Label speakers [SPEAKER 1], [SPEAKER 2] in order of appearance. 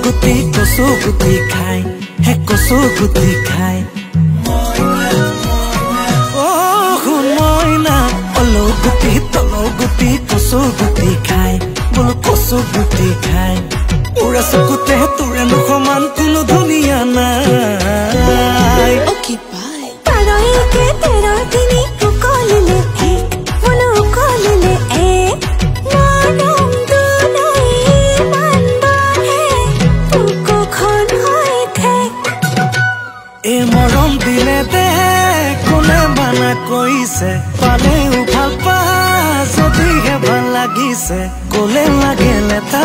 [SPEAKER 1] গুটি কচু গুটি খাই হে কচু গুটি খাই শুন মইনা তল গুটি কচু গুটি খাই বোলো কচু গুটি খাই উৰা চকুতে তোৰে সমান কোনো ধুনীয়া নাই
[SPEAKER 2] কি পাই পাৰইকে তেৰা তিনি কলিলে এক মন কলিলে এক নাম দুনাই মান বাহে বুকুখন হৈ থাক
[SPEAKER 1] এ মৰম দিলে দে কোনে মানা কৈছে পালেও ভাল পা যদিহে ভাল লাগিছে ক'লে লাগে লেটা